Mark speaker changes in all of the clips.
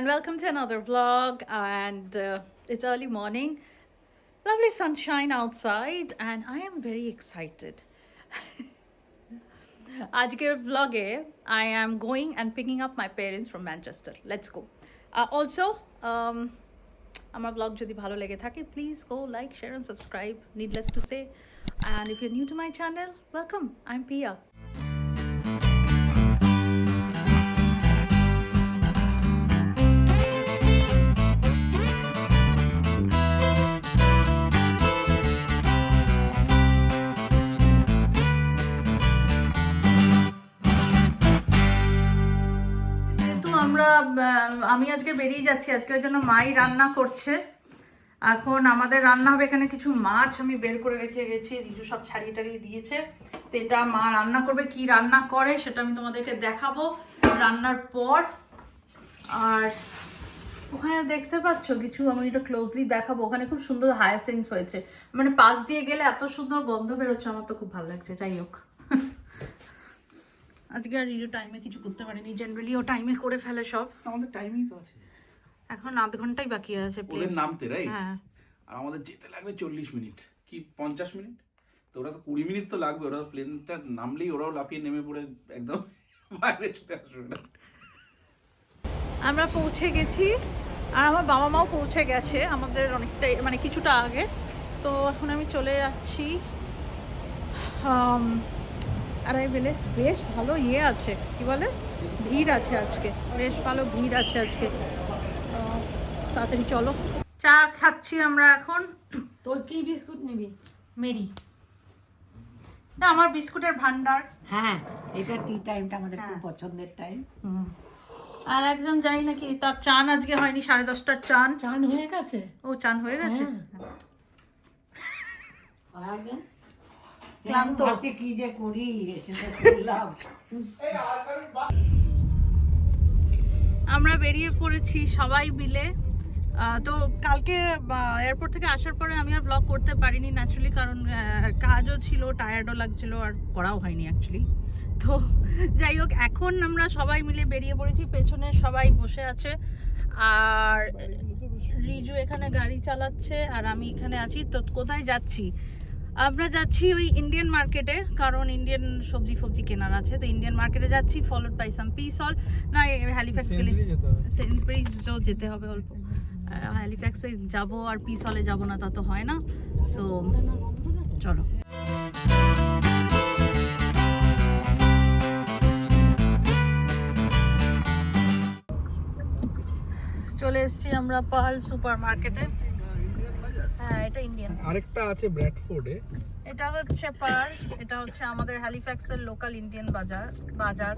Speaker 1: and welcome to another vlog. And it's early morning, lovely sunshine outside, and I am very excited. Ajker vlogge, I am going and picking up my parents from Manchester. Let's go. Also, আমার vlog যদি ভালো লেগে থাকে, please go like, share and subscribe. Needless to say, and if you're new to my channel, welcome. I'm Pia. আমি আজকে বেরিয়ে যাচ্ছি, আজকের জন্য মাই রান্না করছে। এখন আমাদের রান্না হবে এখানে কিছু মাছ আমি বের করে রেখে গেছি, রিজু সব ছাড়িয়ে টাড়িয়ে দিয়েছে। তো এটা মা রান্না করবে, কি রান্না করে সেটা আমি তোমাদেরকে দেখাবো রান্নার পর। আর ওখানে দেখতে পাচ্ছ কিছু, আমি এটা ক্লোজলি দেখাবো। ওখানে খুব সুন্দর হায়াসিন্থ হয়েছে, মানে পাশ দিয়ে গেলে এত সুন্দর গন্ধ বেরোচ্ছে, আমার তো খুব ভালো লাগছে। যাই হোক, আজকে আর রিজু টাইমে কিছু করতে পারেনি, জেনারেলি ও টাইমে করে ফেলে সব।
Speaker 2: আমাদের টাইমই তো আছে,
Speaker 1: এখন আধ ঘন্টাই বাকি আছে
Speaker 2: ওদের নামতে, রাইট?
Speaker 1: হ্যাঁ,
Speaker 2: আর আমাদের যেতে লাগবে 40 মিনিট কি 50 মিনিট। তো ওরা তো 20 মিনিট তো লাগবে, ওরা প্লেনটা নামলেই ওরাও লাফিয়ে নেমে পড়ে একদম বাইরে চলে আসবে না।
Speaker 1: আমরা পৌঁছে গেছি, আর আমার বাবা মাও পৌঁছে গেছে আমাদের অনেকটাই, মানে কিছুটা আগে। তো এখন আমি চলে যাচ্ছি অ্যারাইভেলে। বেশ ভালো আছে, কি বলে, ভিড় আছে আজকে, বেশ ভালো ভিড় আছে আজকে। তাড়াতাড়ি চলো। চা খাচ্ছি আমরা এখন।
Speaker 3: তোর কি বিস্কুট নিবি?
Speaker 1: মেরি, আমার বিস্কুটের ভান্ডার।
Speaker 3: হ্যাঁ, এটা টি টাইমটা আমাদের খুব পছন্দের টাইম।
Speaker 1: আর একজন যাই নাকি, তার চান আজকে হয়নি, 10:30টার চান।
Speaker 3: চান হয়ে গেছে?
Speaker 1: ও, চান হয়ে গেছে।
Speaker 3: ক্লান্ত, কি যে করি করলাম।
Speaker 1: আমরা বেরিয়ে পড়েছি সবাই মিলে। তো কালকে এয়ারপোর্ট থেকে আসার পরে আমি আর ব্লগ করতে পারিনি ন্যাচুরালি, কারণ কাজও ছিল, টায়ার্ডও লাগছিল, আর করাও হয়নি অ্যাকচুয়ালি। তো যাই হোক, এখন আমরা সবাই মিলে বেরিয়ে পড়েছি, পেছনে সবাই বসে আছে, আর রিজু এখানে গাড়ি চালাচ্ছে আর আমি এখানে আছি। তো কোথায় যাচ্ছি? আমরা যাচ্ছি ওই ইন্ডিয়ান মার্কেটে, কারণ ইন্ডিয়ান সবজি ফবজি কেনার আছে। তো ইন্ডিয়ান মার্কেটে যাচ্ছি, ফলোড বাই সাম পিসল। না, হ্যালিফ্যাক্স গেলে সেন্সব্রিজও যেতে হবে অল্প। হ্যালিফ্যাক্সে যাবো আর পিসলে যাবো না, তা তো হয় না। সো চলো। চলে এসেছি আমরা পার্ল সুপার মার্কেটে। হ্যাঁ, এটা ইন্ডিয়ান।
Speaker 2: আরেকটা আছে ব্র্যাডফোর্ডে,
Speaker 1: এটা হচ্ছে পার্ল, এটা হচ্ছে আমাদের হ্যালিফ্যাক্সের লোকাল ইন্ডিয়ান বাজার।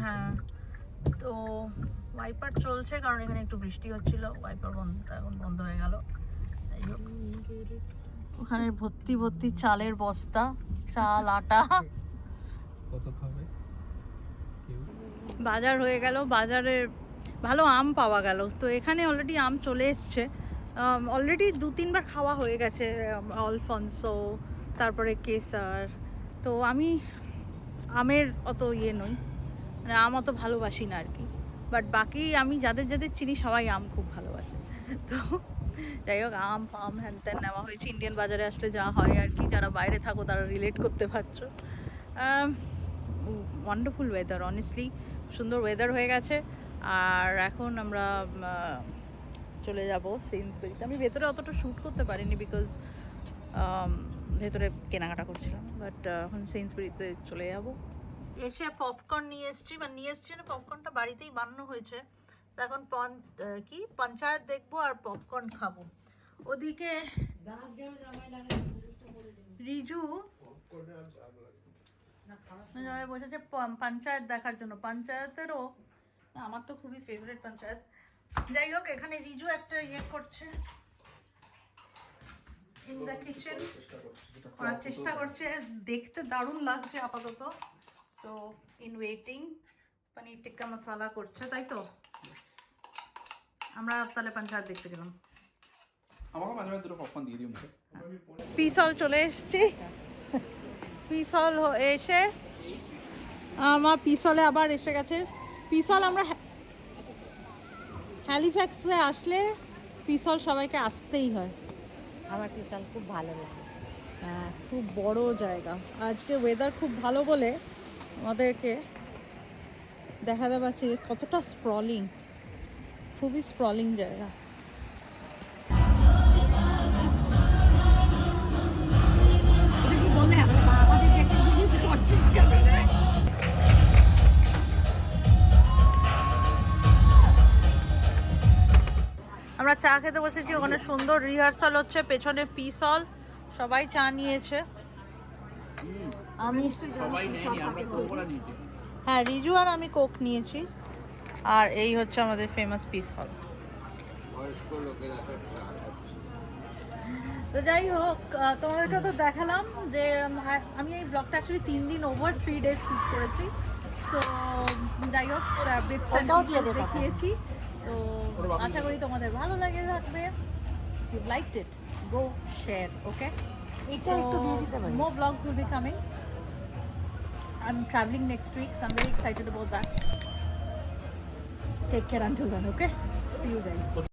Speaker 1: হ্যাঁ, তো ওয়াইপার চলছে, কারণ এখানে একটু বৃষ্টি হচ্ছিল, ওয়াইপার এখন বন্ধ হয়ে গেল। ওখানে ভর্তি ভর্তি চালের বস্তা, চাল, আটা।
Speaker 2: কত খাবে?
Speaker 1: বাজার হয়ে গেল, বাজারে ভালো আম পাওয়া গেল। তো এখানে অলরেডি আম চলে এসছে, অলরেডি 2-3 বার খাওয়া হয়ে গেছে। আলফনসো, তারপরে কেসার। তো আমি আমের অত নই, মানে আম অত ভালোবাসি না আর কি। বাট বাকি আমি যাদের যাদের চিনি সবাই আম খুব ভালোবাসে। তো যাই হোক, আম হ্যান ত্যান নেওয়া হয়েছে। ইন্ডিয়ান বাজারে আসলে যা হয় আর কি, যারা বাইরে থাকো তারা রিলেট করতে পারছো। ওয়ান্ডারফুল ওয়েদার, অনেস্টলি সুন্দর ওয়েদার হয়ে গেছে। আর এখন আমরা চলে যাব সেন্সবেরিতে। আমি ভেতরে অতটা শ্যুট করতে পারিনি, বিকজ ভেতরে কেনাকাটা করছিলাম। বাট এখন সেন্সবেরিতে চলে যাব। এসে পপকর্ন নিয়ে এসছি, না, পপকর্নটা বাড়িতেই বানানো হয়েছে। তো এখন পঞ্চায়েত দেখবো আর পপকর্ন খাবো। ওদিকে রিজু বসেছে পঞ্চায়েত দেখার জন্য। পঞ্চায়েতেরও আমার তো খুবই ফেভারিট পঞ্চায়েত। যাই হোক, এখানে রিজু একটা করছে ইন দ্য কিচেন, করার চেষ্টা করছে। দেখতে দারুণ লাগছে আপাতত। So in waiting, paneer tikka মশলা করছে, তাই তো? আমরা তাহলে পঞ্চায়েত দেখতে গেলাম।
Speaker 2: আমাকে মাঝে মাঝে দুটো পপকর্ন দিয়ে দিও মুখে।
Speaker 1: পিসল চলে এসেছি, পিসল এসে আমার পিসলে আবার এসে গেছে। পিসল আমরা হ্যালিফ্যাক্সে আসলে পিসল সবাইকে আসতেই হয়।
Speaker 3: আমার বিশাল খুব ভালো লাগে।
Speaker 1: হ্যাঁ, খুব বড় জায়গা। আজকে ওয়েদার খুব ভালো বলে আমাদেরকে দেখাতে পাচ্ছি কতটা স্প্রলিং, খুবই স্প্রলিং জায়গা। আমরা চা খেতে বসেছি, ওখানে সুন্দর রিহার্সাল হচ্ছে, পেছনে পিস হল, সবাই চা নিয়েছে। আমি হ্যাঁ, রিজু আর আমি কোক নিয়েছি। আর এই হচ্ছে আমাদের ফেমাস পিস হল। তো যাই হোক, তোমাদেরকে তো দেখালাম যে আমি এই ব্লগটা অ্যাকচুয়ালি 3 দিন ওভার 3 ডেজ শ্যুট করেছি। সো যাই হোক, দেখিয়েছি। তো আশা করি তোমাদের ভালো লাগে থাকবে। You liked it, go share, okay?
Speaker 3: এটা একটু দিয়ে দিতে পারি।
Speaker 1: More vlogs will be coming. I'm traveling next week, so I'm very excited about that. Take care until then, okay? See you guys.